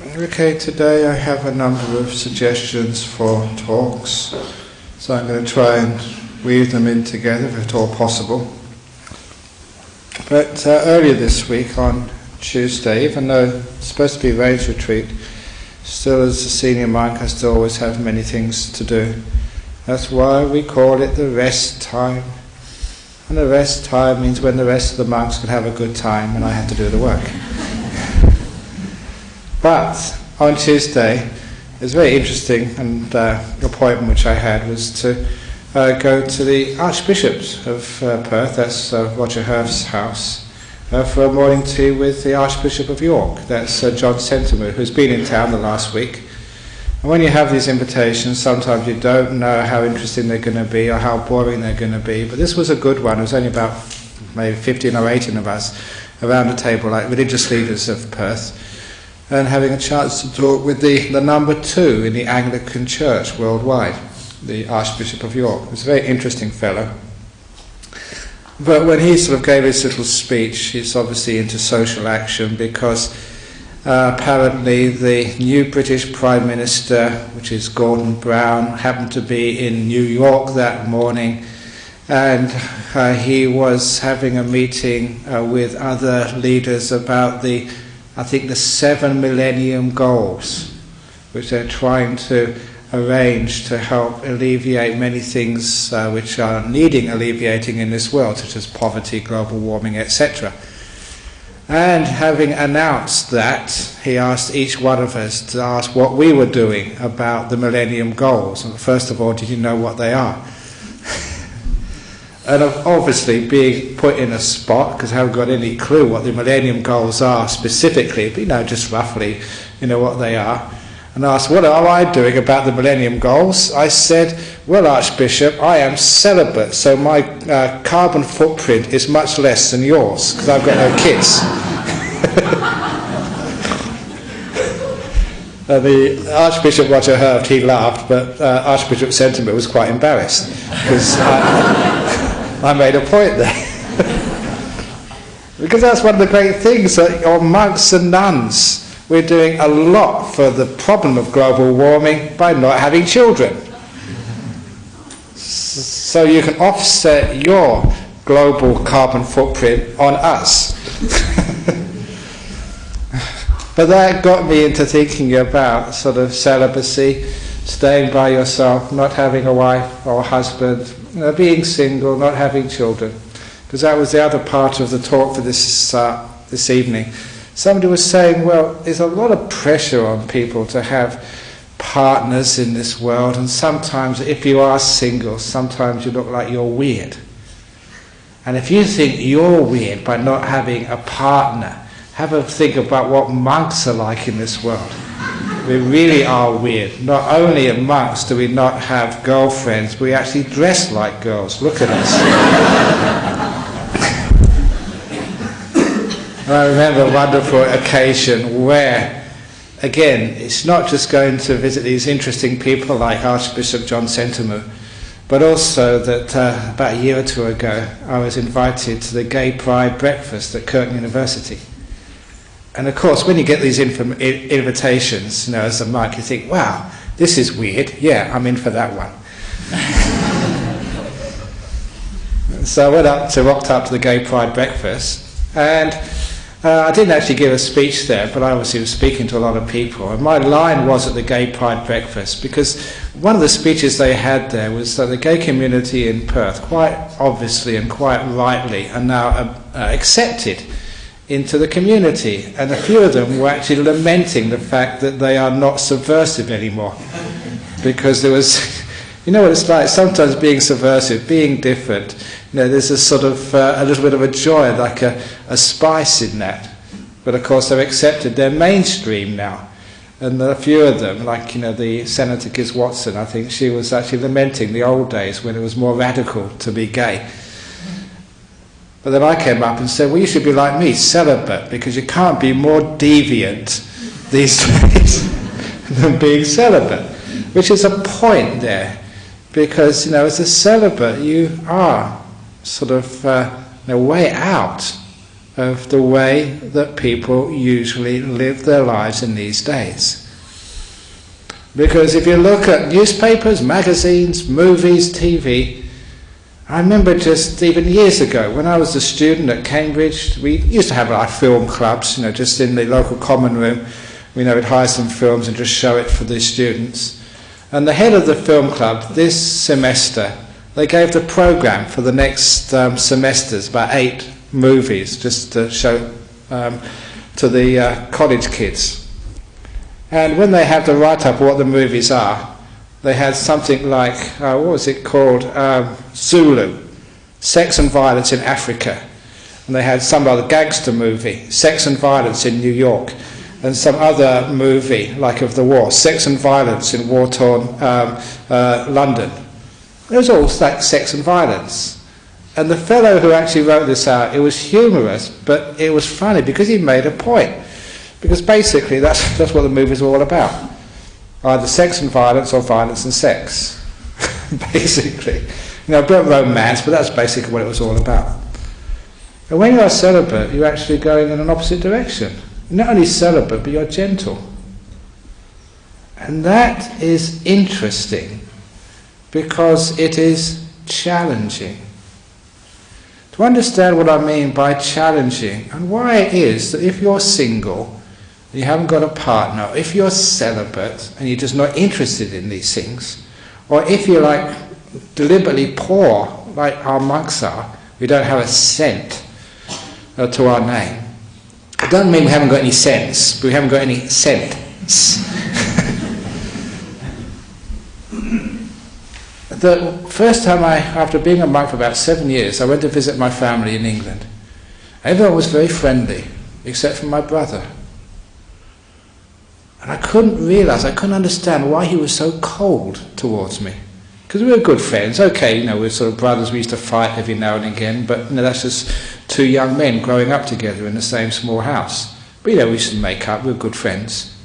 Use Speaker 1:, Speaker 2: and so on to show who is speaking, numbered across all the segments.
Speaker 1: Okay, today I have a number of suggestions for talks, so I'm going to try and weave them in together if at all possible. But earlier this week on Tuesday, even though it's supposed to be rains retreat, still as a senior monk I still always have many things to do. That's why we call it the rest time. And the rest time means when the rest of the monks can have a good time and I have to do the work. But on Tuesday, it was very interesting, and the appointment which I had was to go to the Archbishop of Perth, that's Roger Herf's house, for a morning tea with the Archbishop of York, that's John Sentimer, who's been in town the last week. And when you have these invitations, sometimes you don't know how interesting they're going to be or how boring they're going to be, but this was a good one. It was only about maybe 15 or 18 of us around the table, like religious leaders of Perth, and having a chance to talk with the number 2 in the Anglican Church worldwide, the Archbishop of York. He was a very interesting fellow. But when he sort of gave his little speech, he's obviously into social action because apparently the new British Prime Minister, which is Ajahn Brahm, happened to be in New York that morning, and he was having a meeting with other leaders about the 7 Millennium Goals, which they're trying to arrange to help alleviate many things which are needing alleviating in this world, such as poverty, global warming, etc. And having announced that, he asked each one of us to ask what we were doing about the Millennium Goals. And first of all, did you know what they are? And obviously being put in a spot, because I haven't got any clue what the Millennium Goals are specifically, but just roughly, what they are. And asked, what am I doing about the Millennium Goals? I said, well, Archbishop, I am celibate, so my carbon footprint is much less than yours, because I've got no kids. The Archbishop Roger Herf, he laughed, but Archbishop Sentimer was quite embarrassed, because I made a point there. Because that's one of the great things, that monks and nuns, we're doing a lot for the problem of global warming by not having children. So you can offset your global carbon footprint on us. But that got me into thinking about sort of celibacy, staying by yourself, not having a wife or husband, being single, not having children. Because that was the other part of the talk for this evening. Somebody was saying, well, there's a lot of pressure on people to have partners in this world, and sometimes if you are single, sometimes you look like you're weird. And if you think you're weird by not having a partner, have a think about what monks are like in this world. We really are weird. Not only as monks do we not have girlfriends, we actually dress like girls. Look at us. I remember a wonderful occasion where, again, it's not just going to visit these interesting people like Archbishop John Sentimer, but also that about a year or two ago I was invited to the Gay Pride breakfast at Curtin University. And of course, when you get these invitations, as a monk, you think, wow, this is weird. Yeah, I'm in for that one. So I rocked up to the Gay Pride breakfast, and I didn't actually give a speech there, but I obviously was speaking to a lot of people. And my line was at the Gay Pride breakfast, because one of the speeches they had there was that the gay community in Perth, quite obviously and quite rightly, are now accepted into the community, and a few of them were actually lamenting the fact that they are not subversive anymore, because there was, what it's like sometimes being subversive, being different, there's a sort of a little bit of a joy, like a spice in that, but of course they're accepted, they're mainstream now, and a few of them, like the Senator Giz Watson, I think she was actually lamenting the old days when it was more radical to be gay. But then I came up and said, well, you should be like me, celibate, because you can't be more deviant these days than being celibate. Which is a point there, because, as a celibate, you are sort of way out of the way that people usually live their lives in these days. Because if you look at newspapers, magazines, movies, TV, I remember just even years ago when I was a student at Cambridge, we used to have our film clubs, just in the local common room. We'd hire some films and just show it for the students. And the head of the film club this semester, they gave the program for the next semesters, about 8 movies, just to show to the college kids. And when they had to write up what the movies are, they had something like, what was it called? Zulu, Sex and Violence in Africa. And they had some other gangster movie, Sex and Violence in New York. And some other movie, like of the war, Sex and Violence in war-torn London. It was all like sex and violence. And the fellow who actually wrote this out, it was humorous, but it was funny because he made a point. Because basically that's what the movie's all about. Either sex and violence or violence and sex. Basically. A bit of romance, but that's basically what it was all about. And when you're celibate, you're actually going in an opposite direction. You're not only celibate, but you're gentle. And that is interesting because it is challenging. To understand what I mean by challenging and why it is that if you're single, you haven't got a partner, if you're celibate and you're just not interested in these things, or if you're deliberately poor, like our monks are, we don't have a cent to our name. It doesn't mean we haven't got any sense, but we haven't got any cents. The first time after being a monk for about 7 years, I went to visit my family in England. Everyone was very friendly, except for my brother. And I couldn't understand why he was so cold towards me. Because we were good friends. Okay, we were sort of brothers, we used to fight every now and again, but that's just 2 young men growing up together in the same small house. But we used to make up, we were good friends.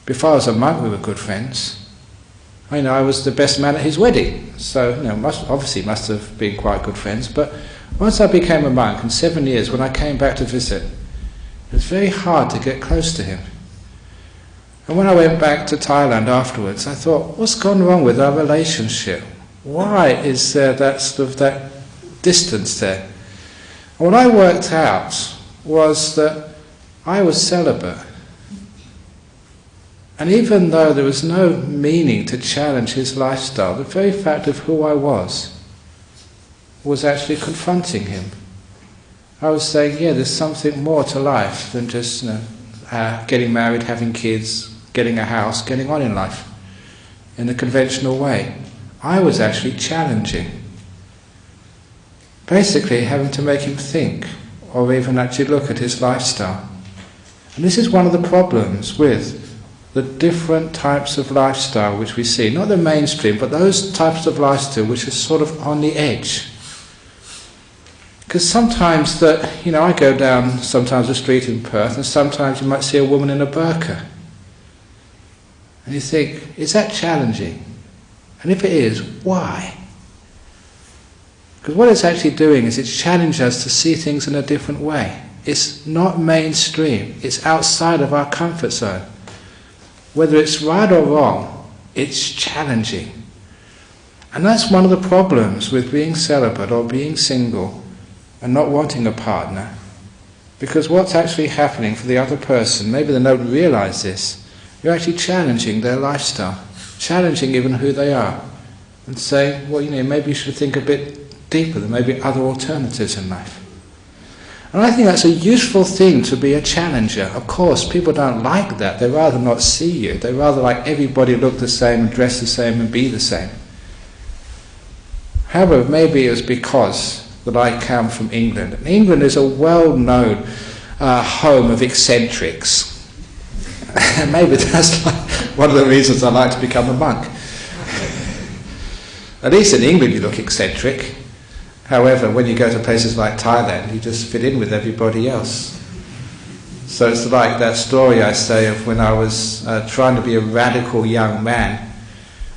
Speaker 1: Before I was a monk, we were good friends. I was the best man at his wedding, so must have been quite good friends. But once I became a monk, in 7 years, when I came back to visit, it was very hard to get close to him. And when I went back to Thailand afterwards, I thought, what's gone wrong with our relationship? Why is there that distance there? And what I worked out was that I was celibate. And even though there was no meaning to challenge his lifestyle, the very fact of who I was actually confronting him. I was saying, there's something more to life than just getting married, having kids, getting a house, getting on in life in the conventional way. I was actually challenging. Basically having to make him think or even actually look at his lifestyle. And this is one of the problems with the different types of lifestyle which we see, not the mainstream, but those types of lifestyle which are sort of on the edge. Because sometimes I go down sometimes the street in Perth, and sometimes you might see a woman in a burqa. And you think, is that challenging? And if it is, why? Because what it's actually doing is it's challenging us to see things in a different way. It's not mainstream, it's outside of our comfort zone. Whether it's right or wrong, it's challenging. And that's one of the problems with being celibate or being single and not wanting a partner. Because what's actually happening for the other person, maybe they don't realise this, you're actually challenging their lifestyle, challenging even who they are, and saying, maybe you should think a bit deeper, there may be other alternatives in life. And I think that's a useful thing to be a challenger. Of course, people don't like that. They'd rather not see you. They'd rather like everybody look the same and dress the same and be the same. However, maybe it was because that I come from England. And England is a well-known home of eccentrics. And maybe that's one of the reasons I like to become a monk. At least in England you look eccentric. However, when you go to places like Thailand, you just fit in with everybody else. So it's like that story I say of when I was trying to be a radical young man,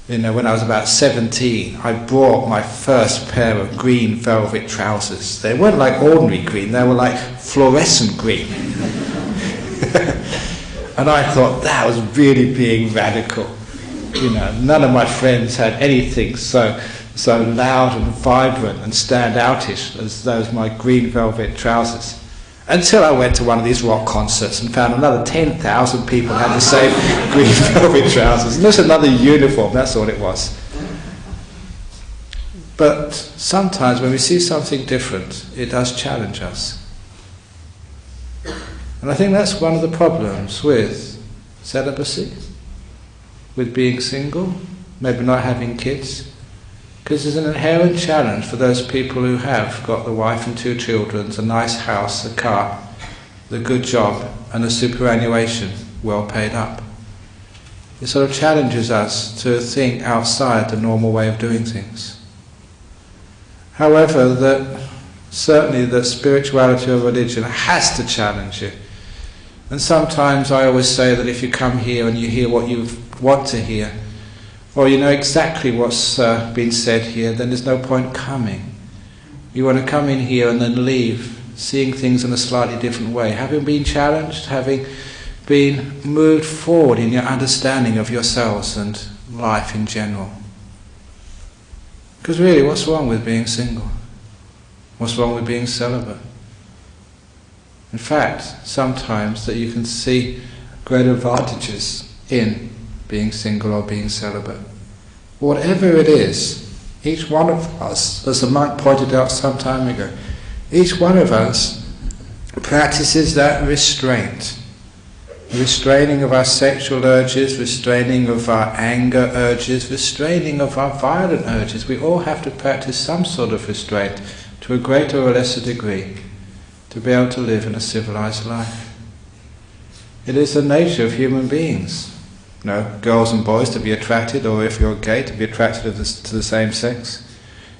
Speaker 1: When I was about 17, I bought my first pair of green velvet trousers. They weren't like ordinary green, they were like fluorescent green. And I thought that was really being radical. None of my friends had anything so loud and vibrant and stand-outish as those my green velvet trousers. Until I went to one of these rock concerts and found another 10,000 people had the same green velvet trousers. And just another uniform, that's all it was. But sometimes when we see something different, it does challenge us. And I think that's one of the problems with celibacy, with being single, maybe not having kids. Because there's an inherent challenge for those people who have got the wife and 2 children, a nice house, a car, the good job, and a superannuation well paid up. It sort of challenges us to think outside the normal way of doing things. However, certainly the spirituality of religion has to challenge you. And sometimes I always say that if you come here and you hear what you want to hear, or you know exactly what's been said here, then there's no point coming. You want to come in here and then leave, seeing things in a slightly different way, having been challenged, having been moved forward in your understanding of yourselves and life in general. Because really, what's wrong with being single? What's wrong with being celibate? In fact, sometimes that you can see great advantages in being single or being celibate. Whatever it is, each one of us, as the monk pointed out some time ago, each one of us practices that restraint. Restraining of our sexual urges, restraining of our anger urges, restraining of our violent urges. We all have to practice some sort of restraint to a greater or lesser degree to be able to live in a civilized life. It is the nature of human beings. Girls and boys to be attracted, or if you're gay, to be attracted to the same sex.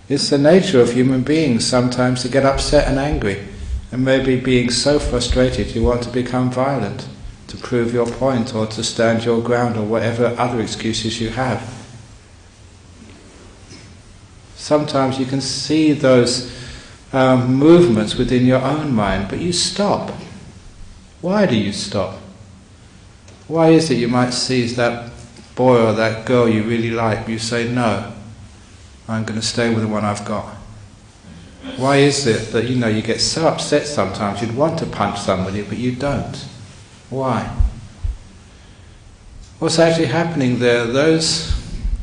Speaker 1: It's the nature of human beings sometimes to get upset and angry, and maybe being so frustrated you want to become violent, to prove your point, or to stand your ground, or whatever other excuses you have. Sometimes you can see those movements within your own mind, but you stop. Why do you stop? Why is it you might seize that boy or that girl you really like, but you say, no, I'm going to stay with the one I've got? Why is it that you get so upset sometimes you'd want to punch somebody, but you don't? Why? What's actually happening there, those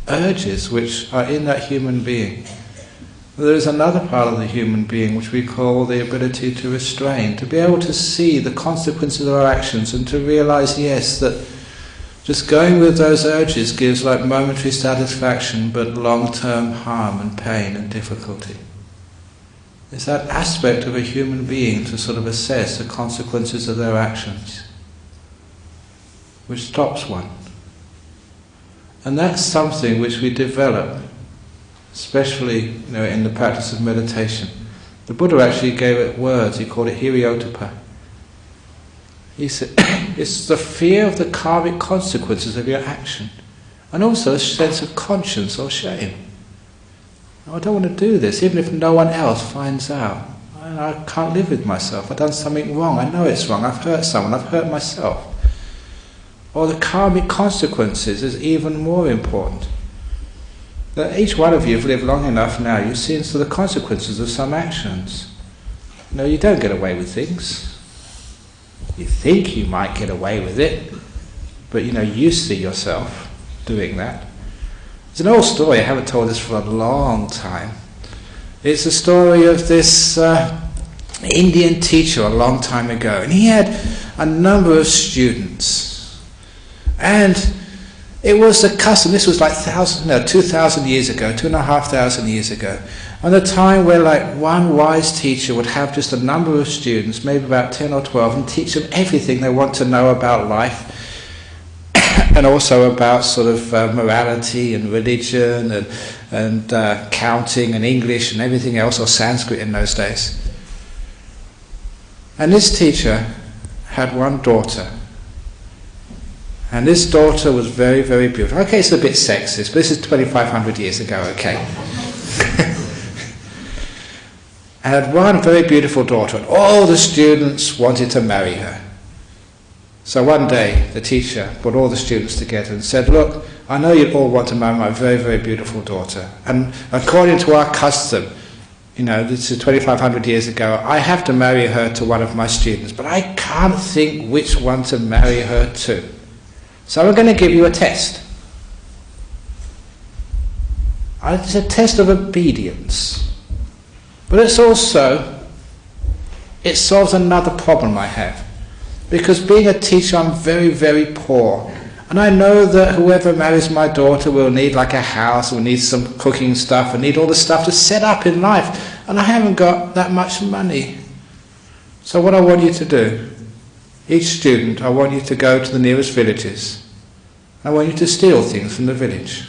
Speaker 1: urges which are in that human being, there is another part of the human being which we call the ability to restrain, to be able to see the consequences of our actions and to realize, yes, that just going with those urges gives like momentary satisfaction but long-term harm and pain and difficulty. It's that aspect of a human being to sort of assess the consequences of their actions, which stops one. And that's something which we develop, especially in the practice of meditation. The Buddha actually gave it words, he called it hiriyottapa. He said, it's the fear of the karmic consequences of your action, and also a sense of conscience or shame. I don't want to do this, even if no one else finds out. I can't live with myself, I've done something wrong, I know it's wrong, I've hurt someone, I've hurt myself. Or the karmic consequences is even more important. That each one of you have lived long enough now, you've seen the consequences of some actions. You don't get away with things. You think you might get away with it, but you see yourself doing that. It's an old story, I haven't told this for a long time. It's a story of this Indian teacher a long time ago, and he had a number of students. And it was a custom, this was like 2,000 years ago, 2,500 years ago, and a time where one wise teacher would have just a number of students, maybe about 10 or 12, and teach them everything they want to know about life, and also about sort of morality and religion and counting and English and everything else, or Sanskrit in those days. And this teacher had one daughter, And this daughter was very, very beautiful. Okay, it's a bit sexist, but this is 2,500 years ago, okay. I had one very beautiful daughter, and all the students wanted to marry her. So one day, the teacher brought all the students together and said, look, I know you all want to marry my very, very beautiful daughter. And according to our custom, this is 2,500 years ago, I have to marry her to one of my students, but I can't think which one to marry her to. So I'm going to give you a test. It's a test of obedience. But it solves another problem I have. Because being a teacher, I'm very, very poor. And I know that whoever marries my daughter will need like a house, will need some cooking stuff, will need all the stuff to set up in life. And I haven't got that much money. So what I want you to do, each student, I want you to go to the nearest villages. I want you to steal things from the village.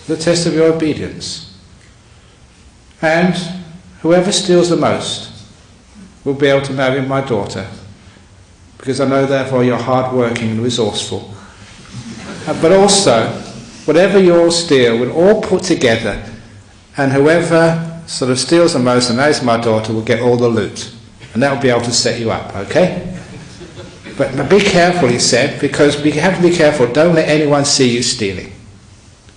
Speaker 1: The test of your obedience. And whoever steals the most will be able to marry my daughter, because I know therefore you're hard-working and resourceful. But also, whatever you all steal, we'll all put together, and whoever sort of steals the most and marries my daughter will get all the loot, and that will be able to set you up, okay? But be careful, he said, because we have to be careful. Don't let anyone see you stealing.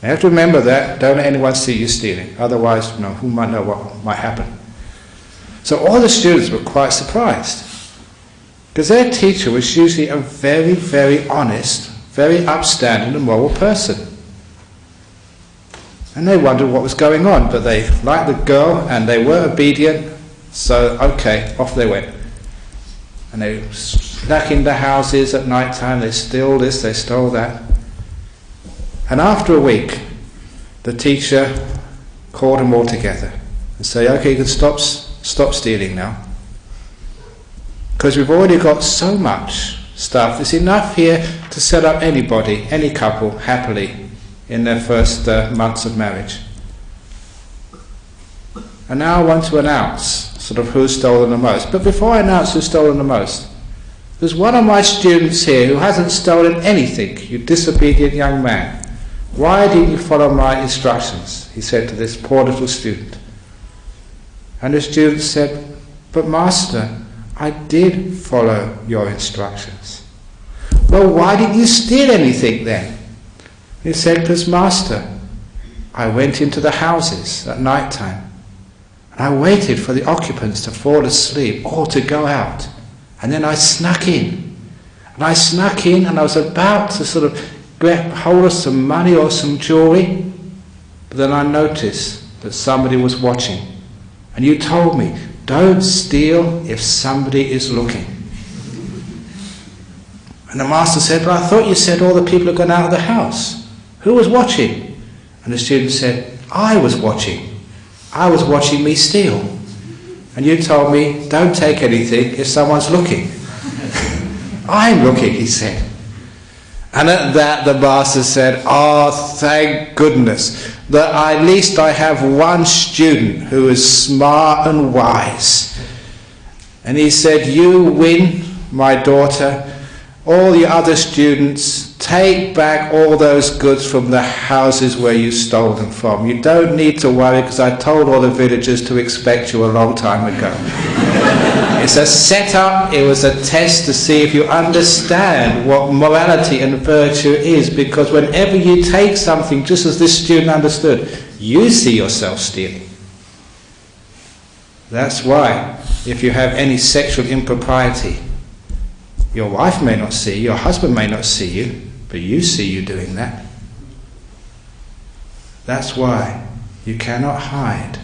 Speaker 1: You have to remember that. Don't let anyone see you stealing. Otherwise, who might know what might happen. So all the students were quite surprised, because their teacher was usually a very, very honest, very upstanding and moral person. And they wondered what was going on, but they liked the girl and they were obedient, so okay, off they went. And they snuck into houses at night time, they stole this, they stole that. And after a week, the teacher called them all together and said, okay, you can stop stealing now. Because we've already got so much stuff, there's enough here to set up anybody, any couple, happily in their first months of marriage. And now I want to announce sort of who's stolen the most. But before I announce who's stolen the most, there's one of my students here who hasn't stolen anything, you disobedient young man. Why didn't you follow my instructions? He said to this poor little student. And the student said, but Master, I did follow your instructions. Well, why didn't you steal anything then? He said, because Master, I went into the houses at night time and I waited for the occupants to fall asleep or to go out. And then I snuck in. And I snuck in and I was about to sort of get hold of some money or some jewellery. But then I noticed that somebody was watching. And you told me, don't steal if somebody is looking. And the Master said, but I thought you said all the people had gone out of the house. Who was watching? And the student said, I was watching. I was watching me steal. And you told me, don't take anything if someone's looking. I'm looking, he said. And at that the Master said, oh, thank goodness that at least I have one student who is smart and wise. And he said, you win, my daughter. All the other students, take back all those goods from the houses where you stole them from. You don't need to worry, because I told all the villagers to expect you a long time ago. It's a setup, it was a test to see if you understand what morality and virtue is, because whenever you take something, just as this student understood, you see yourself stealing. That's why, if you have any sexual impropriety, your wife may not see, your husband may not see you, but you see you doing that. That's why you cannot hide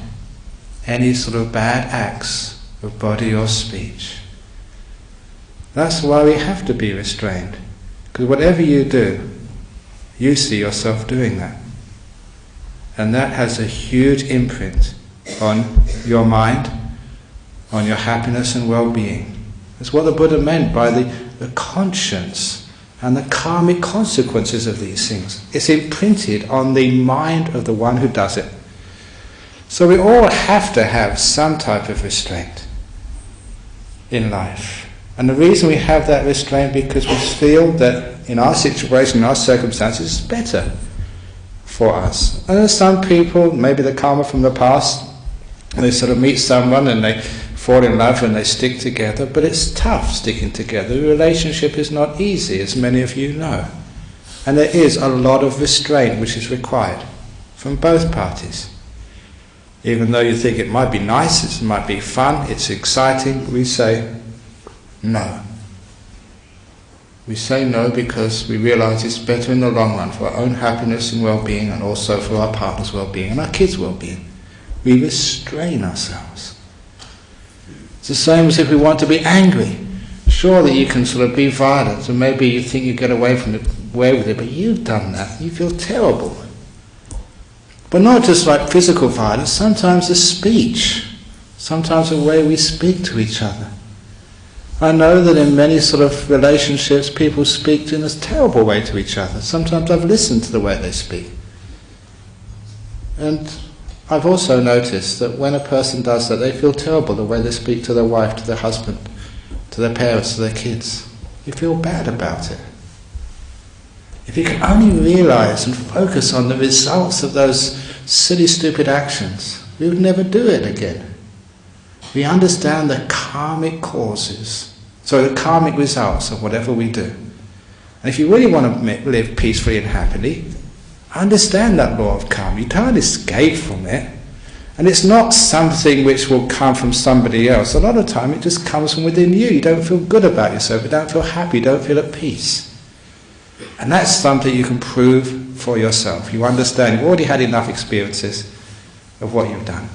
Speaker 1: any sort of bad acts of body or speech. That's why we have to be restrained, because whatever you do, you see yourself doing that. And that has a huge imprint on your mind, on your happiness and well-being. That's what the Buddha meant by the conscience and the karmic consequences of these things. It's imprinted on the mind of the one who does it. So we all have to have some type of restraint in life. And the reason we have that restraint because we feel that in our situation, in our circumstances, it's better for us. And there's some people, maybe the karma from the past, they sort of meet someone and they fall in love and they stick together, but it's tough sticking together. The relationship is not easy, as many of you know. And there is a lot of restraint which is required from both parties. Even though you think it might be nice, it might be fun, it's exciting, we say no. We say no because we realise it's better in the long run for our own happiness and well-being, and also for our partner's well-being and our kids' well-being. We restrain ourselves. It's the same as if we want to be angry. Surely you can sort of be violent, and maybe you think you get away with it, but you've done that. You feel terrible. But not just like physical violence, sometimes the speech, sometimes the way we speak to each other. I know that in many sort of relationships people speak in a terrible way to each other. Sometimes I've listened to the way they speak. And I've also noticed that when a person does that, they feel terrible the way they speak to their wife, to their husband, to their parents, to their kids. You feel bad about it. If you can only realise and focus on the results of those silly, stupid actions, we would never do it again. We understand the karmic causes, so the karmic results of whatever we do. And if you really want to live peacefully and happily, understand that law of karma. You can't escape from it. And it's not something which will come from somebody else. A lot of time it just comes from within you. You don't feel good about yourself. You don't feel happy. You don't feel at peace. And that's something you can prove for yourself. You understand. You've already had enough experiences of what you've done.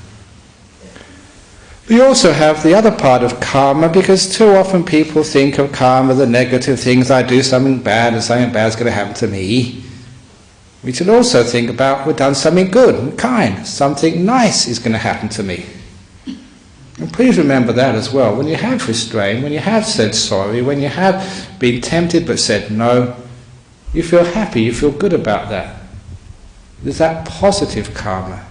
Speaker 1: We also have the other part of karma, because too often people think of karma, the negative things. I do something bad and something bad is going to happen to me. We should also think about we've done something good and kind. Something nice is going to happen to me. And please remember that as well. When you have restrained, when you have said sorry, when you have been tempted but said no, you feel happy, you feel good about that. There's that positive karma.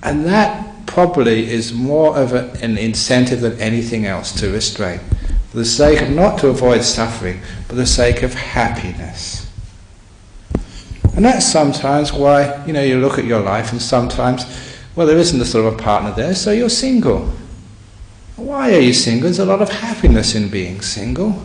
Speaker 1: And that probably is more of an incentive than anything else to restrain. For the sake of, not to avoid suffering, but the sake of happiness. And that's sometimes why, you look at your life and sometimes, well, there isn't a sort of a partner there, so you're single. Why are you single? There's a lot of happiness in being single.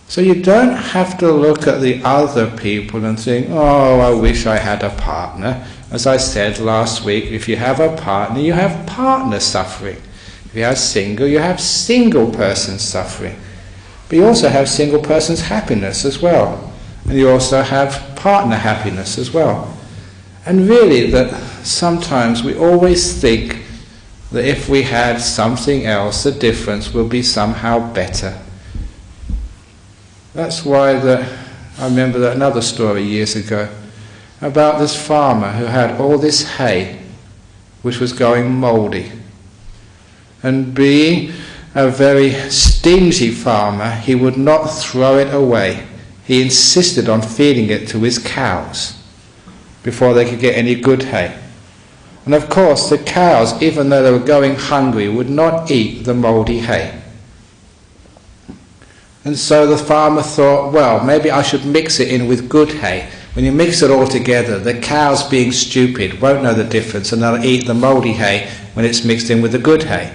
Speaker 1: So you don't have to look at the other people and think, oh, I wish I had a partner. As I said last week, if you have a partner, you have partner suffering. If you have single, you have single person suffering. But you also have single person's happiness as well. And you also have partner happiness as well. And really that sometimes we always think that if we had something else, the difference will be somehow better. That's why I remember that another story years ago about this farmer who had all this hay which was going mouldy. And being a very stingy farmer, he would not throw it away. He insisted on feeding it to his cows before they could get any good hay. And of course the cows, even though they were going hungry, would not eat the mouldy hay. And so the farmer thought, well, maybe I should mix it in with good hay. When you mix it all together, the cows, being stupid, won't know the difference, and they'll eat the mouldy hay when it's mixed in with the good hay.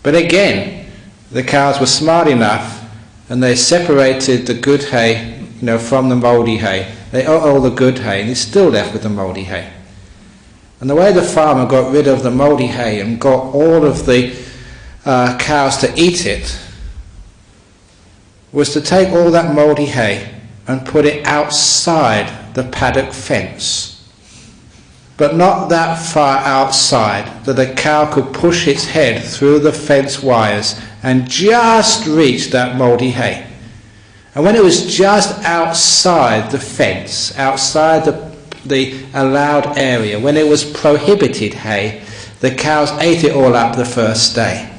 Speaker 1: But again, the cows were smart enough, and they separated the good hay, from the mouldy hay. They ate all the good hay, and he's still left with the mouldy hay. And the way the farmer got rid of the mouldy hay and got all of the cows to eat it was to take all that mouldy hay and put it outside the paddock fence, but not that far outside that a cow could push its head through the fence wires and just reach that mouldy hay. And when it was just outside the fence, outside the allowed area, when it was prohibited hay, the cows ate it all up the first day.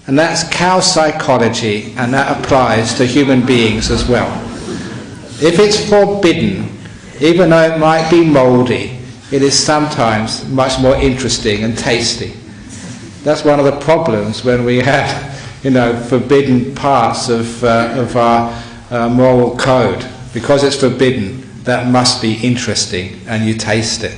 Speaker 1: And that's cow psychology, and that applies to human beings as well. If it's forbidden, even though it might be mouldy, it is sometimes much more interesting and tasty. That's one of the problems when we have forbidden parts of our moral code. Because it's forbidden, that must be interesting, and you taste it.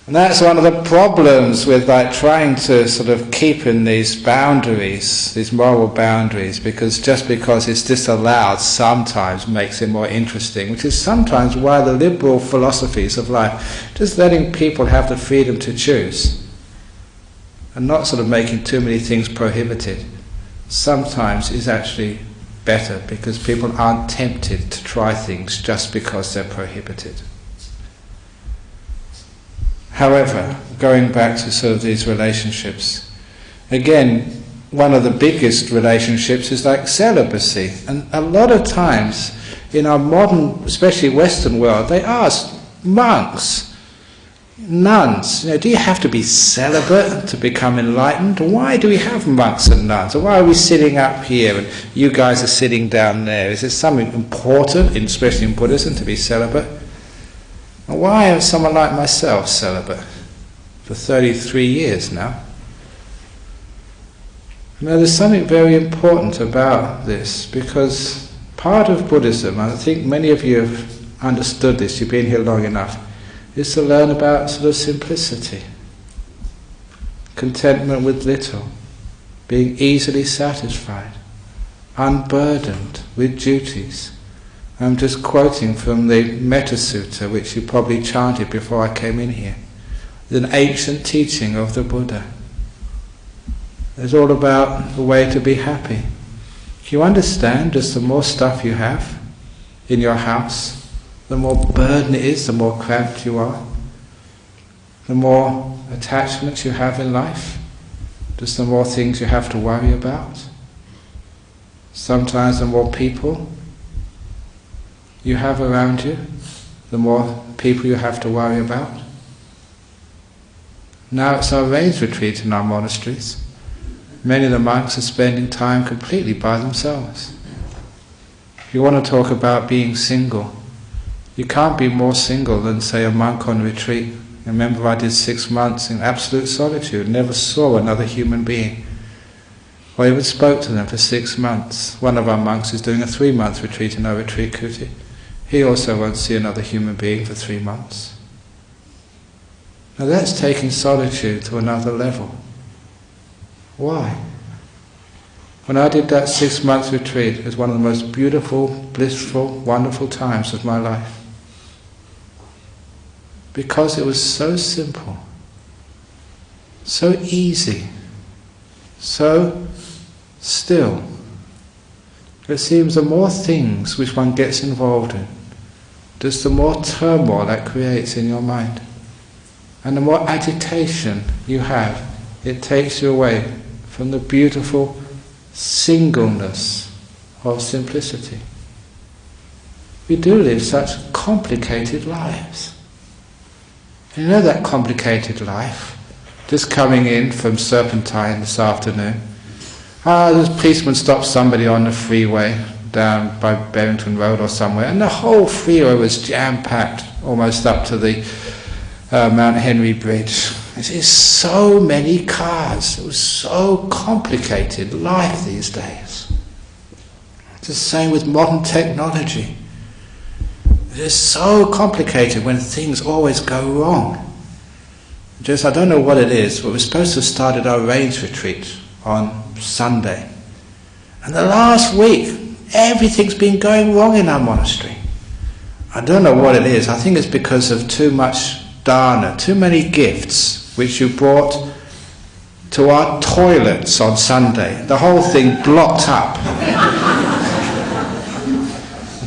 Speaker 1: And that's one of the problems with trying to sort of keep in these boundaries, these moral boundaries, because just because it's disallowed sometimes makes it more interesting, which is sometimes why the liberal philosophies of life, just letting people have the freedom to choose, and not sort of making too many things prohibited, sometimes is actually better, because people aren't tempted to try things just because they're prohibited. However, going back to sort of these relationships, again, one of the biggest relationships is like celibacy. And a lot of times in our modern, especially Western world, they ask monks, nuns, do you have to be celibate to become enlightened? Why do we have monks and nuns? Or why are we sitting up here and you guys are sitting down there? Is there something important, especially in Buddhism, to be celibate? Why is someone like myself celibate for 33 years now? There's something very important about this, because part of Buddhism, and I think many of you have understood this, you've been here long enough, is to learn about sort of simplicity, contentment with little, being easily satisfied, unburdened with duties. I'm just quoting from the Metta Sutta, which you probably chanted before I came in here. It's an ancient teaching of the Buddha. It's all about the way to be happy. If you understand, just the more stuff you have in your house, the more burden it is, the more cramped you are, the more attachments you have in life, just the more things you have to worry about. Sometimes the more people you have around you, the more people you have to worry about. Now it's our rains retreat in our monasteries. Many of the monks are spending time completely by themselves. If you want to talk about being single, you can't be more single than, say, a monk on retreat. I remember I did 6 months in absolute solitude, never saw another human being, or even spoke to them for 6 months. One of our monks is doing a 3-month retreat in our retreat kuti. He also won't see another human being for 3 months. Now that's taking solitude to another level. Why? When I did that 6-month retreat, it was one of the most beautiful, blissful, wonderful times of my life. Because it was so simple, so easy, so still. It seems the more things which one gets involved in, just the more turmoil that creates in your mind. And the more agitation you have, it takes you away from the beautiful singleness of simplicity. We do live such complicated lives. And you know that complicated life? Just coming in from Serpentine this afternoon. The policeman stopped somebody on the freeway down by Barrington Road or somewhere, and the whole freeway was jam-packed, almost up to the Mount Henry Bridge. There's so many cars. It was so complicated life these days. It's the same with modern technology. It is so complicated when things always go wrong. I don't know what it is, but we're supposed to have started our rains retreat on Sunday. And the last week, everything's been going wrong in our monastery. I don't know what it is. I think it's because of too much dana, too many gifts which you brought to our toilets on Sunday. The whole thing blocked up.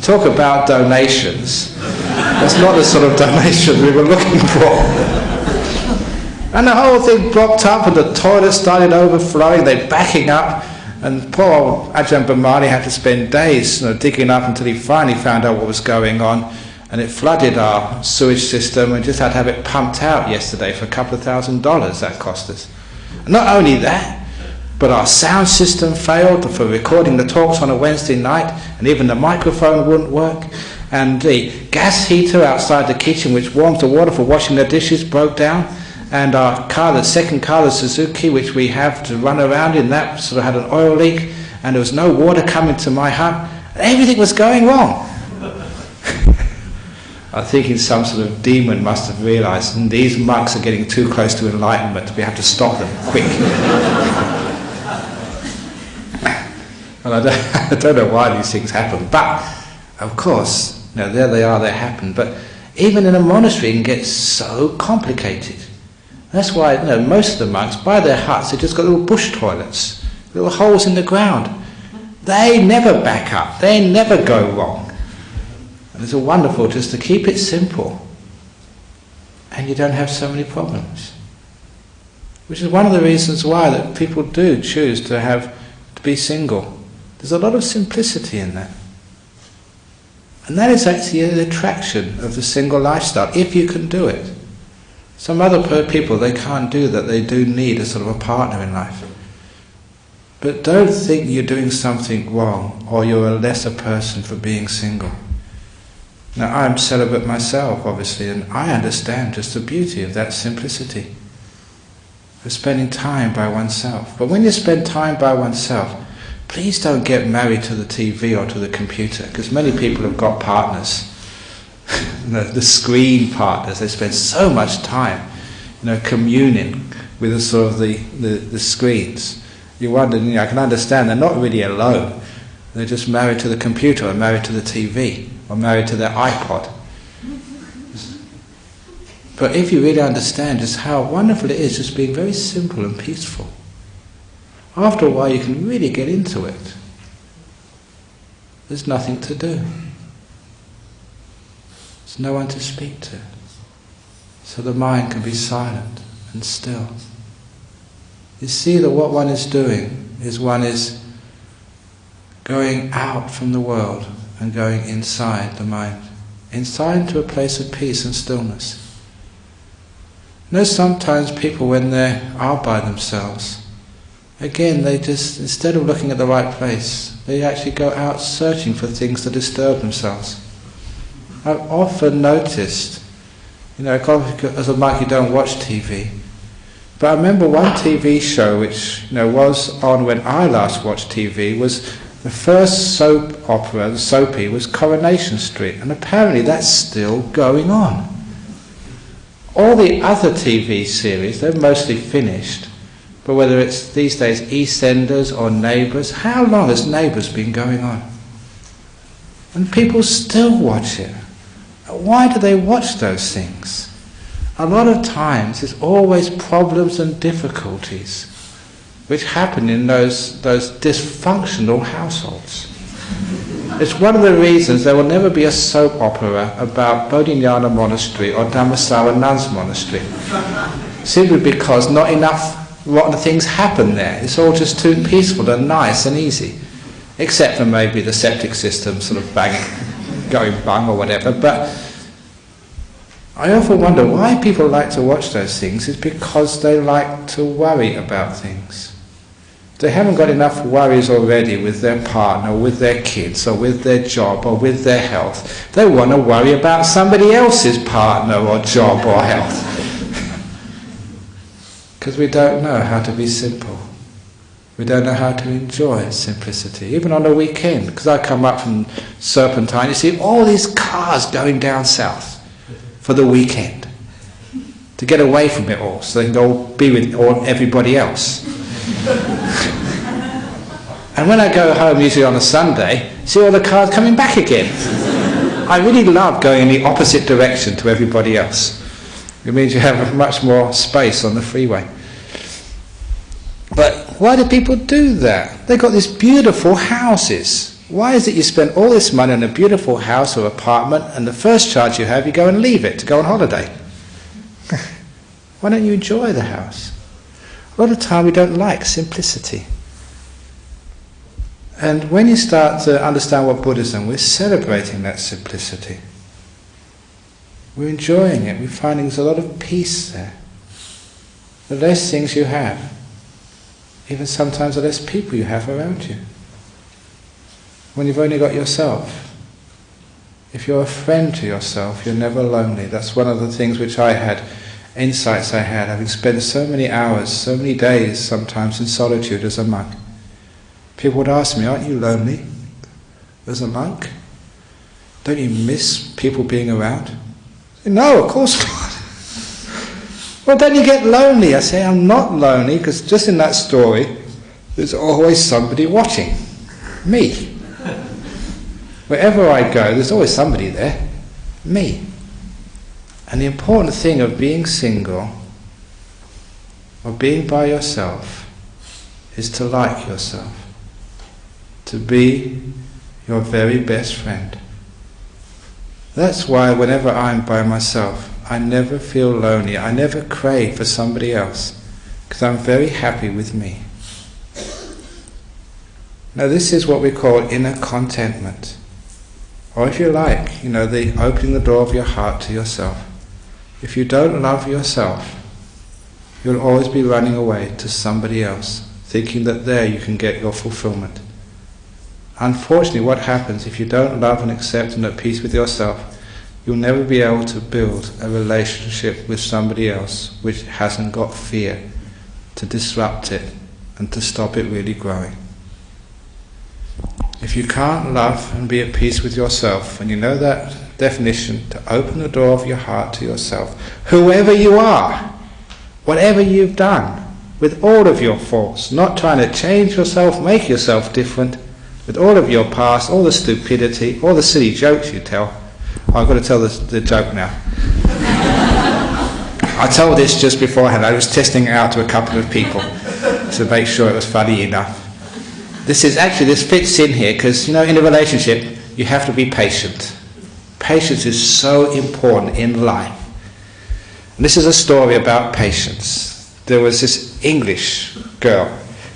Speaker 1: Talk about donations. That's not the sort of donation we were looking for. And the whole thing blocked up and the toilet started overflowing, they're backing up, and poor old Ajahn Brahm had to spend days digging up until he finally found out what was going on, and it flooded our sewage system and just had to have it pumped out yesterday for a couple of $1,000 that cost us. And not only that, but our sound system failed for recording the talks on a Wednesday night, and even the microphone wouldn't work, and the gas heater outside the kitchen which warms the water for washing the dishes broke down, and our car, the second car, the Suzuki, which we have to run around in, that sort of had an oil leak, and there was no water coming to my hut. Everything was going wrong. I'm thinking some sort of demon must have realised, and these monks are getting too close to enlightenment, we have to stop them, quick. And I don't know why these things happen, but of course, there they are, they happen. But even in a monastery it can get so complicated. That's why most of the monks, by their huts, they've just got little bush toilets, little holes in the ground. They never back up, they never go wrong. And it's wonderful just to keep it simple, and you don't have so many problems. Which is one of the reasons why that people do choose to be single. There's a lot of simplicity in that. And that is actually the attraction of the single lifestyle, if you can do it. Some other people, they can't do that, they do need a sort of a partner in life. But don't think you're doing something wrong, or you're a lesser person for being single. Now, I'm celibate myself, obviously, and I understand just the beauty of that simplicity, of spending time by oneself. But when you spend time by oneself, please don't get married to the TV or to the computer, because many people have got partners, the screen partners. They spend so much time, communing with the sort of the screens. You wonder, I can understand they're not really alone. They're just married to the computer, or married to the TV, or married to their iPod. But if you really understand just how wonderful it is, just being very simple and peaceful, after a while you can really get into it. There's nothing to do. There's no one to speak to. So the mind can be silent and still. You see that what one is doing is one is going out from the world and going inside the mind, inside to a place of peace and stillness. Sometimes people, when they are by themselves, again, they just, instead of looking at the right place, they actually go out searching for things to disturb themselves. I've often noticed, as a monk you don't watch TV, but I remember one TV show which was on when I last watched TV, was the first soap opera, the soapy, was Coronation Street, and apparently that's still going on. All the other TV series, they're mostly finished. But whether it's these days EastEnders or Neighbours, how long has Neighbours been going on? And people still watch it. Why do they watch those things? A lot of times there's always problems and difficulties which happen in those dysfunctional households. It's one of the reasons there will never be a soap opera about Bodhinyana Monastery or Dhammasara Nuns Monastery. Simply because not enough rotten things happen there. It's all just too peaceful and nice and easy. Except for maybe the septic system sort of going bung or whatever. But I often wonder why people like to watch those things. Is because they like to worry about things. They haven't got enough worries already with their partner, or with their kids, or with their job, or with their health. They want to worry about somebody else's partner or job or health. Because we don't know how to be simple. We don't know how to enjoy simplicity, even on a weekend. Because I come up from Serpentine, you see all these cars going down south for the weekend to get away from it all, so they can go be with everybody else. And when I go home, usually on a Sunday, see all the cars coming back again. I really love going in the opposite direction to everybody else. It means you have much more space on the freeway. But why do people do that? They've got these beautiful houses. Why is it you spend all this money on a beautiful house or apartment, and the first chance you have, you go and leave it to go on holiday? Why don't you enjoy the house? A lot of time we don't like simplicity. And when you start to understand what Buddhism, we're celebrating that simplicity. We're enjoying it. We're finding there's a lot of peace there. The less things you have, even sometimes the less people you have around you. When you've only got yourself. If you're a friend to yourself, you're never lonely. That's one of the things which I had insights I had, having spent so many hours, so many days sometimes in solitude as a monk. People would ask me, aren't you lonely as a monk? Don't you miss people being around? I say, no, of course not. Well, then you get lonely. I say, I'm not lonely, because just in that story, there's always somebody watching. Me. Wherever I go, there's always somebody there. Me. And the important thing of being single, of being by yourself, is to like yourself. To be your very best friend. That's why whenever I'm by myself, I never feel lonely. I never crave for somebody else, because I'm very happy with me. Now this is what we call inner contentment. Or if you like, the opening the door of your heart to yourself. If you don't love yourself, you'll always be running away to somebody else, thinking that there you can get your fulfillment. Unfortunately, what happens if you don't love and accept and at peace with yourself, you'll never be able to build a relationship with somebody else which hasn't got fear to disrupt it and to stop it really growing. If you can't love and be at peace with yourself, and you know that definition, to open the door of your heart to yourself, whoever you are, whatever you've done, with all of your faults, not trying to change yourself, make yourself different, with all of your past, all the stupidity, all the silly jokes you tell. Oh, I've got to tell the joke now. I told this just beforehand. I was testing it out to a couple of people to make sure it was funny enough. This fits in here because, in a relationship, you have to be patient. Patience is so important in life. And this is a story about patience. There was this English girl.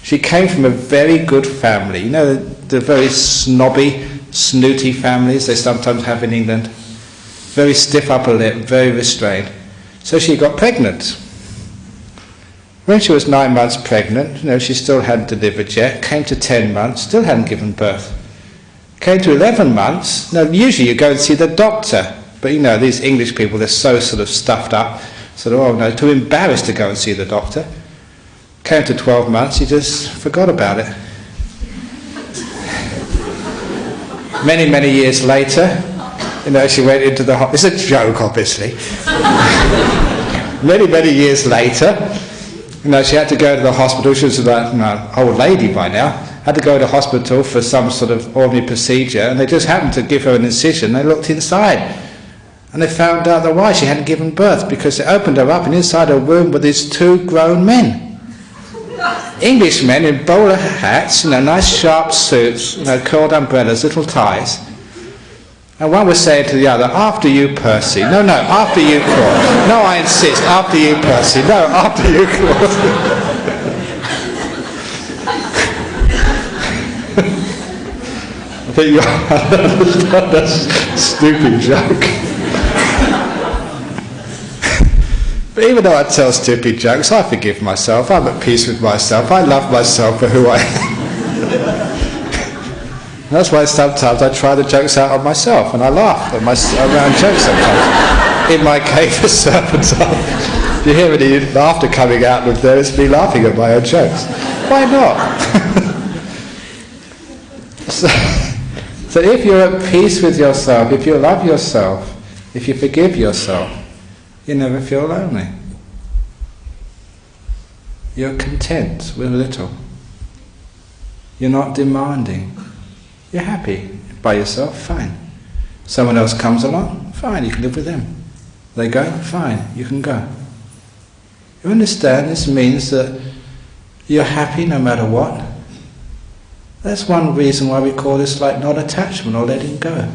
Speaker 1: She came from a very good family. The very snobby, snooty families they sometimes have in England. Very stiff upper lip, very restrained. So she got pregnant. When she was 9 months pregnant, she still hadn't delivered yet. Came to 10 months, still hadn't given birth. Came to 11 months. Now, usually you go and see the doctor. But these English people, they're so sort of stuffed up. So, too embarrassed to go and see the doctor. Came to 12 months, he just forgot about it. Many, many years later, she went into the hospital. It's a joke, obviously. Many, many years later, she had to go to the hospital. She was about an old lady by now. Had to go to the hospital for some sort of ordinary procedure, and they just happened to give her an incision. They looked inside, and they found out that why she hadn't given birth, because they opened her up, and inside her womb were these 2 grown men. Englishmen in bowler hats, nice sharp suits, curled umbrellas, little ties. And one was saying to the other, after you, Percy. No, after you, Claude. No, I insist, after you, Percy. No, after you, Claude. I think you understand that stupid joke. But even though I tell stupid jokes, I forgive myself. I'm at peace with myself. I love myself for who I am. That's why sometimes I try the jokes out on myself, and I laugh at around jokes sometimes. In my cave of serpents, if you hear any laughter coming out of there, it's me laughing at my own jokes. Why not? So if you're at peace with yourself, if you love yourself, if you forgive yourself, you never feel lonely. You're content with little. You're not demanding. You're happy by yourself, fine. Someone else comes along, fine, you can live with them. They go, fine, you can go. You understand this means that you're happy no matter what? That's one reason why we call this like non-attachment or letting go.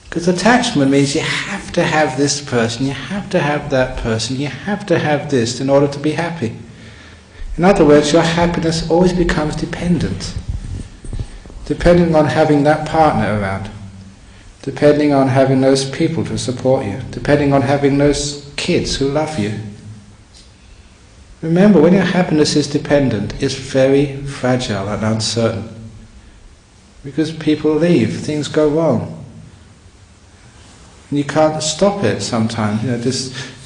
Speaker 1: Because attachment means you have to have this person, you have to have that person, you have to have this in order to be happy. In other words, your happiness always becomes dependent. Depending on having that partner around. Depending on having those people to support you. Depending on having those kids who love you. Remember, when your happiness is dependent, it's very fragile and uncertain. Because people leave, things go wrong. And you can't stop it sometimes.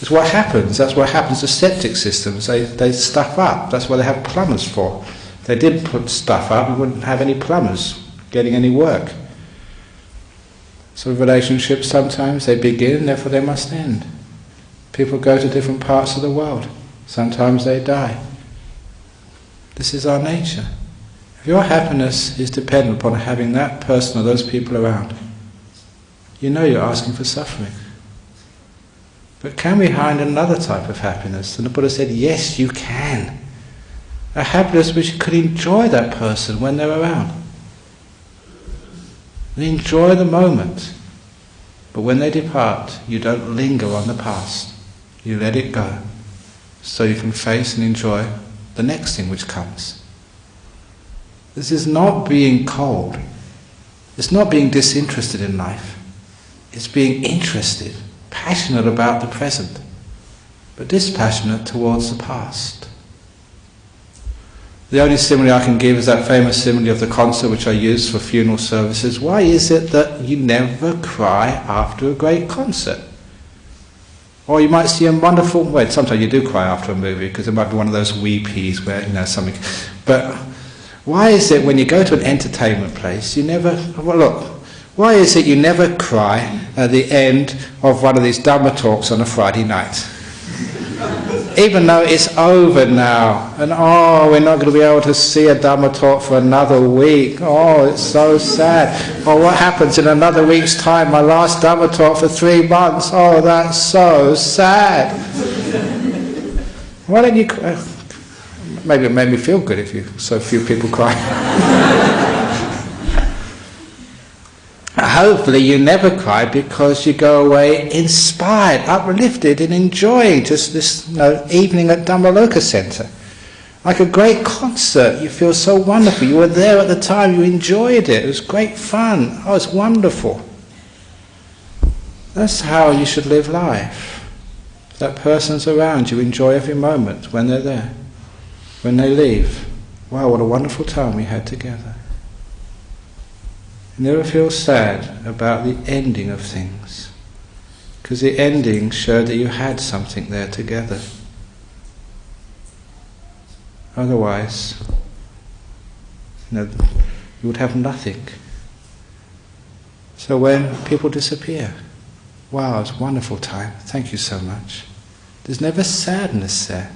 Speaker 1: It's what happens. That's what happens to septic systems. They stuff up. That's what they have plumbers for. If they didn't put stuff up, we wouldn't have any plumbers getting any work. So relationships sometimes they begin, therefore they must end. People go to different parts of the world. Sometimes they die. This is our nature. If your happiness is dependent upon having that person or those people around, you know you're asking for suffering. But can we find another type of happiness? And the Buddha said, yes, you can. A happiness which you could enjoy that person when they're around. And enjoy the moment. But when they depart, you don't linger on the past. You let it go. So you can face and enjoy the next thing which comes. This is not being cold. It's not being disinterested in life. It's being interested, passionate about the present, but dispassionate towards the past. The only simile I can give is that famous simile of the concert which I use for funeral services. Why is it that you never cry after a great concert? Or you might see a wonderful... Well, sometimes you do cry after a movie because it might be one of those weepies where, something... But why is it when you go to an entertainment place, you never... Well, look, why is it you never cry at the end of one of these Dhamma talks on a Friday night? Even though it's over now, and we're not going to be able to see a Dhamma talk for another week. Oh, it's so sad. Or what happens in another week's time? My last Dhamma talk for 3 months. Oh, that's so sad. Why don't you cry? Maybe it made me feel good if so few people cry. Hopefully you never cry because you go away inspired, uplifted and enjoying just this evening at Dhammaloka Centre. Like a great concert, you feel so wonderful. You were there at the time, you enjoyed it. It was great fun. Oh, it's wonderful. That's how you should live life. If that person's around, you enjoy every moment when they're there. When they leave, wow, what a wonderful time we had together. You never feel sad about the ending of things, because the ending showed that you had something there together. Otherwise, you would have nothing. So when people disappear, wow, it's a wonderful time, thank you so much. There's never sadness there.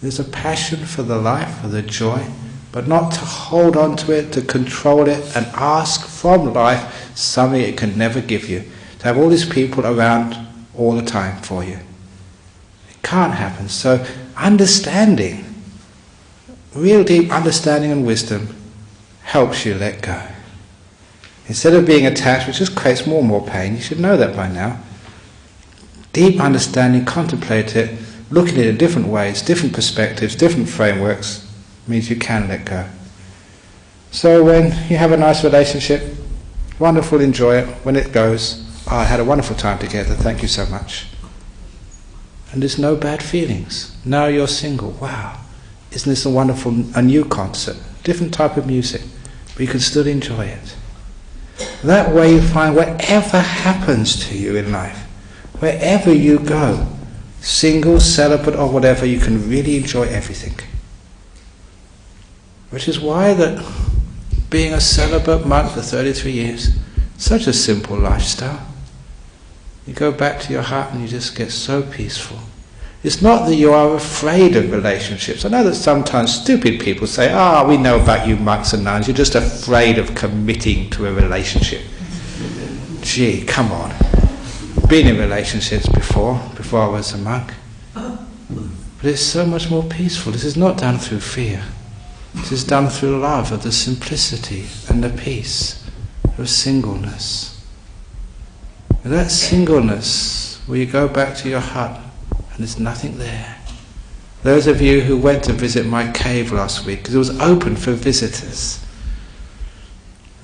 Speaker 1: There's a passion for the life, for the joy, but not to hold on to it, to control it, and ask from life something it can never give you. To have all these people around all the time for you. It can't happen. So understanding, real deep understanding and wisdom helps you let go. Instead of being attached, which just creates more and more pain, you should know that by now. Deep understanding, contemplate it, look at it in different ways, different perspectives, different frameworks, means you can let go. So when you have a nice relationship, wonderful, enjoy it. When it goes, I had a wonderful time together, thank you so much. And there's no bad feelings. Now you're single, wow, isn't this a wonderful, a new concert, different type of music, but you can still enjoy it. That way you find whatever happens to you in life, wherever you go, single, celibate or whatever, you can really enjoy everything. Which is why that being a celibate monk for 33 years, such a simple lifestyle. You go back to your hut and you just get so peaceful. It's not that you are afraid of relationships. I know that sometimes stupid people say, we know about you monks and nuns, you're just afraid of committing to a relationship. Gee, come on. Been in relationships before I was a monk. But it's so much more peaceful. This is not done through fear. This is done through love of the simplicity and the peace of singleness. And that singleness, where you go back to your hut and there's nothing there. Those of you who went to visit my cave last week, because it was open for visitors.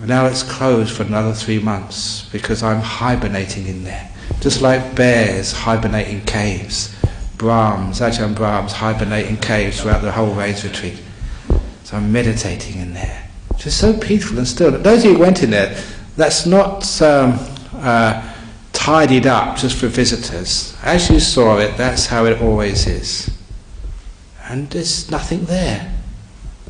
Speaker 1: Now it's closed for another 3 months because I'm hibernating in there. Just like bears hibernate in caves. Ajahn Brahms hibernate in caves throughout the whole rains retreat. So I'm meditating in there. Just so peaceful and still. Those of you who went in there, that's not tidied up just for visitors. As you saw it, that's how it always is. And there's nothing there.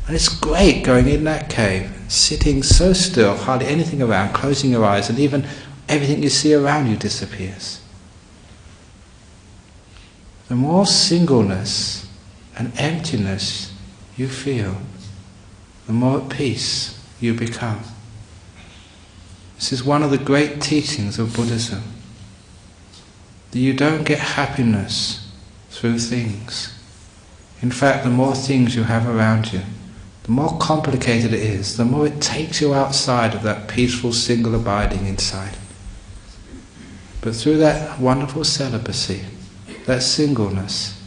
Speaker 1: And it's great going in that cave, sitting so still, hardly anything around, closing your eyes, and even everything you see around you disappears. The more singleness and emptiness you feel, the more at peace you become. This is one of the great teachings of Buddhism, that you don't get happiness through things. In fact, the more things you have around you, the more complicated it is, the more it takes you outside of that peaceful single abiding inside. But through that wonderful celibacy, that singleness,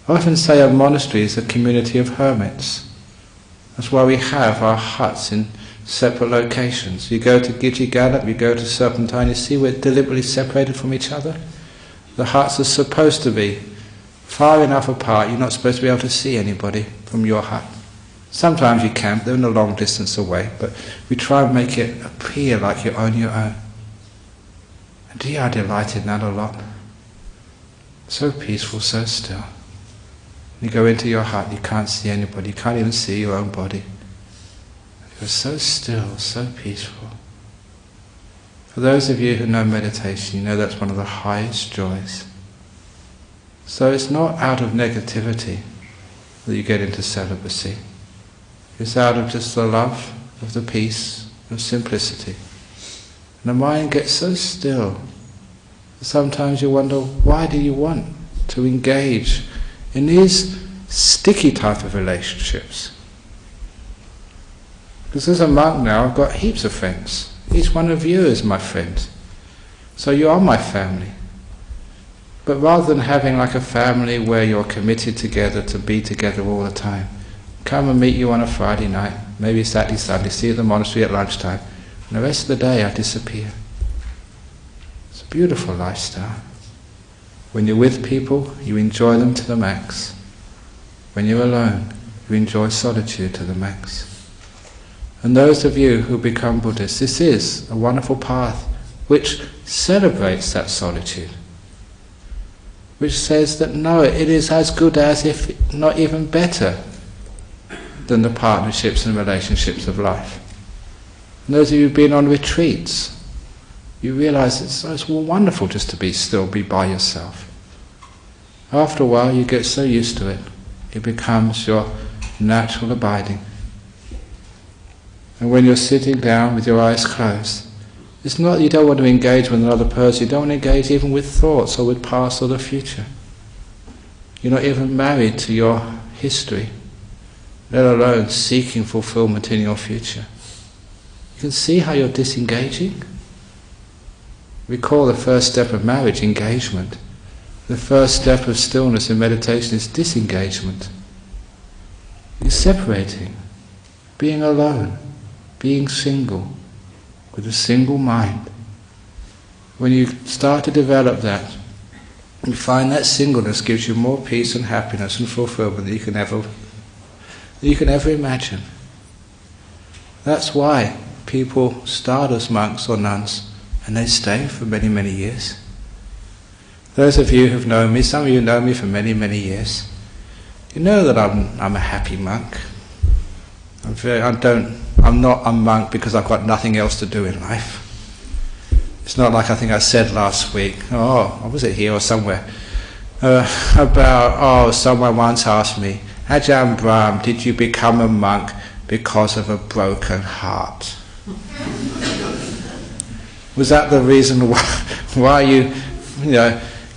Speaker 1: I often say a monastery is a community of hermits. That's why we have our huts in separate locations. You go to Giji Gallup, you go to Serpentine, you see we're deliberately separated from each other. The huts are supposed to be far enough apart, you're not supposed to be able to see anybody from your hut. Sometimes you can, they're in a long distance away, but we try and make it appear like you're on your own. And gee, I delight in that a lot. So peaceful, so still. You go into your hut, you can't see anybody, you can't even see your own body. You're so still, so peaceful. For those of you who know meditation, you know that's one of the highest joys. So it's not out of negativity that you get into celibacy. It's out of just the love of the peace, of simplicity. And the mind gets so still that sometimes you wonder, why do you want to engage in these sticky type of relationships? Because as a monk now, I've got heaps of friends. Each one of you is my friend. So you are my family. But rather than having like a family where you're committed together to be together all the time, come and meet you on a Friday night, maybe Saturday, Sunday, see you at the monastery at lunchtime, and the rest of the day I disappear. It's a beautiful lifestyle. When you're with people, you enjoy them to the max. When you're alone, you enjoy solitude to the max. And those of you who become Buddhists, this is a wonderful path which celebrates that solitude, which says that no, it is as good as, if not even better, than the partnerships and relationships of life. And those of you who've been on retreats, you realize it's wonderful just to be still, be by yourself. After a while you get so used to it, it becomes your natural abiding. And when you're sitting down with your eyes closed, it's not that you don't want to engage with another person, you don't want to engage even with thoughts or with past or the future. You're not even married to your history, let alone seeking fulfillment in your future. You can see how you're disengaging. Recall the first step of marriage, engagement. The first step of stillness in meditation is disengagement. You're separating, being alone, being single, with a single mind. When you start to develop that, you find that singleness gives you more peace and happiness and fulfillment than you can ever imagine. That's why people start as monks or nuns and they stay for many, many years. Those of you who've known me, some of you know me for many, many years, you know that I'm a happy monk. I'm not a monk because I've got nothing else to do in life. It's not like I think I said last week, was it here or somewhere, someone once asked me, Ajahn Brahm, did you become a monk because of a broken heart? Was that the reason why you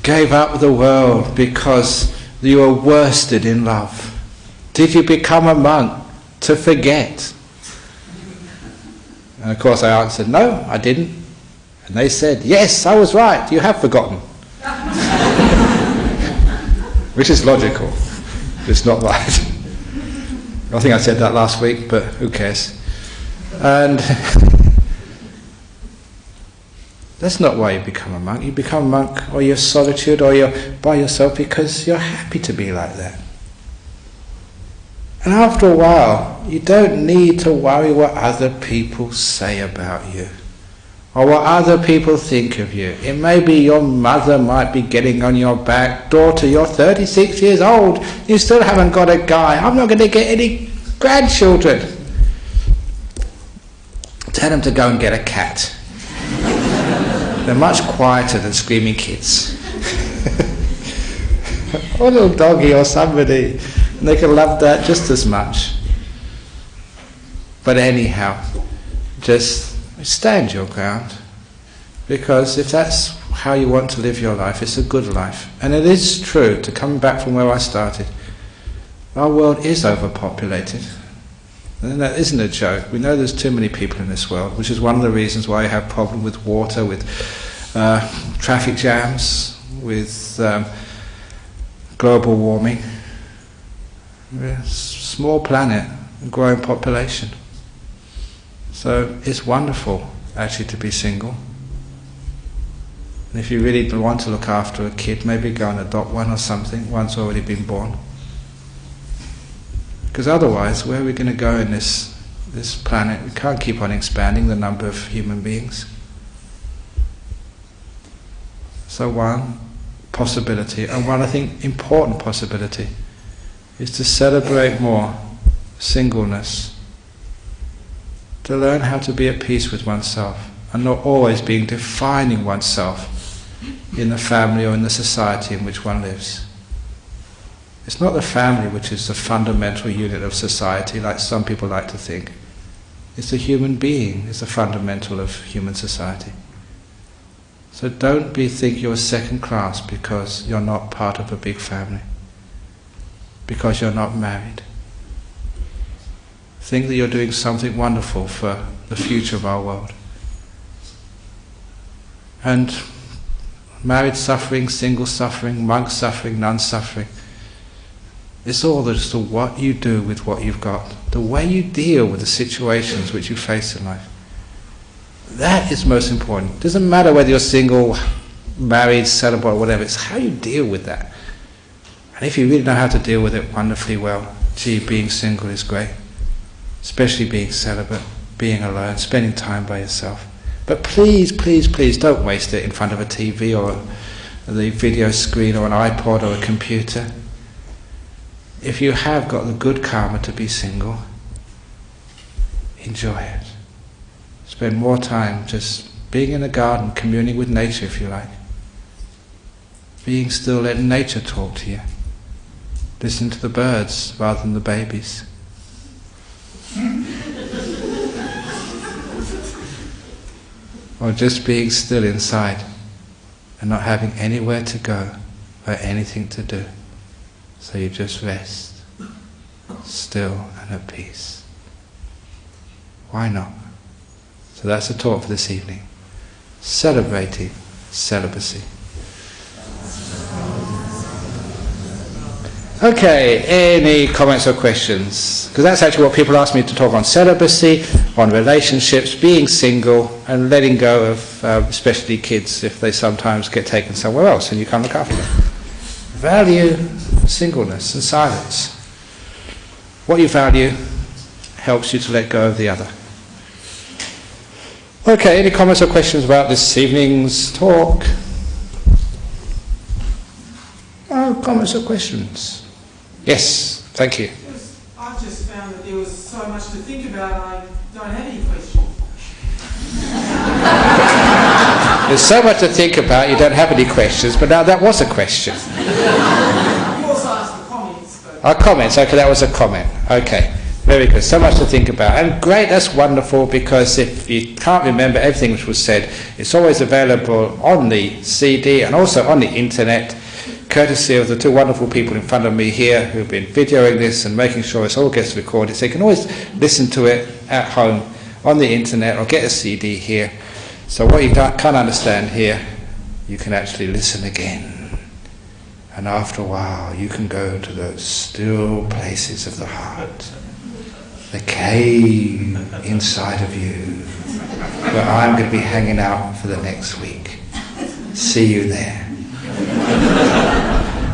Speaker 1: gave up the world, because you were worsted in love? Did you become a monk to forget? And of course I answered, no, I didn't. And they said, yes, I was right, you have forgotten. Which is logical. It's not right. I think I said that last week, but who cares? And that's not why you become a monk. You become a monk, or you're solitude, or you're by yourself because you're happy to be like that. And after a while, you don't need to worry what other people say about you. or what other people think of you. It may be your mother might be getting on your back. Daughter, you're 36 years old, you still haven't got a guy. I'm not going to get any grandchildren. Tell them to go and get a cat. They're much quieter than screaming kids. Or a little doggy or somebody, and they can love that just as much. But anyhow, just stand your ground, because if that's how you want to live your life, it's a good life. And it is true, to come back from where I started, our world is overpopulated, and that isn't a joke. We know there's too many people in this world, which is one of the reasons why you have problem with water, with traffic jams, with global warming. We're a small planet, a growing population. So it's wonderful, actually, to be single. And if you really want to look after a kid, maybe go and adopt one or something, one's already been born. Because otherwise, where are we going to go in this planet? We can't keep on expanding the number of human beings. So one possibility, and one I think important possibility, is to celebrate more singleness. To learn how to be at peace with oneself and not always being defining oneself in the family or in the society in which one lives. It's not the family which is the fundamental unit of society, like some people like to think. It's the human being is the fundamental of human society. So don't think you're second class because you're not part of a big family, because you're not married. Think that you're doing something wonderful for the future of our world. And married suffering, single suffering, monk suffering, nun suffering, it's all as to what you do with what you've got, the way you deal with the situations which you face in life. That is most important. It doesn't matter whether you're single, married, celibate, or whatever, it's how you deal with that. And if you really know how to deal with it wonderfully well, gee, being single is great. Especially being celibate, being alone, spending time by yourself. But please, please, please don't waste it in front of a TV or the video screen or an iPod or a computer. If you have got the good karma to be single, enjoy it. Spend more time just being in the garden, communing with nature if you like. Being still, letting nature talk to you. Listen to the birds rather than the babies. Or just being still inside and not having anywhere to go or anything to do. So you just rest, still and at peace. Why not? So that's the talk for this evening. Celebrating celibacy. Okay, any comments or questions? Because that's actually what people ask me to talk on: celibacy, on relationships, being single, and letting go of especially kids if they sometimes get taken somewhere else and you can't look after them. Value singleness and silence. What you value helps you to let go of the other. Okay, any comments or questions about this evening's talk? Oh, comments or questions? Yes, thank you.
Speaker 2: I just found that there was so much to think about, I don't have any questions.
Speaker 1: There's so much to think about, you don't have any questions, but now that was a question.
Speaker 2: You also asked for comments. But
Speaker 1: Comments, okay, that was a comment. Okay, very good. So much to think about. And great, that's wonderful, because if you can't remember everything which was said, it's always available on the CD and also on the internet, courtesy of the two wonderful people in front of me here who've been videoing this and making sure it all gets recorded. So you can always listen to it at home on the internet or get a CD here. So what you can't understand here, you can actually listen again. And after a while, you can go to those still places of the heart, the cave inside of you, where I'm going to be hanging out for the next week. See you there.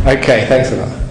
Speaker 1: Okay, thanks a lot.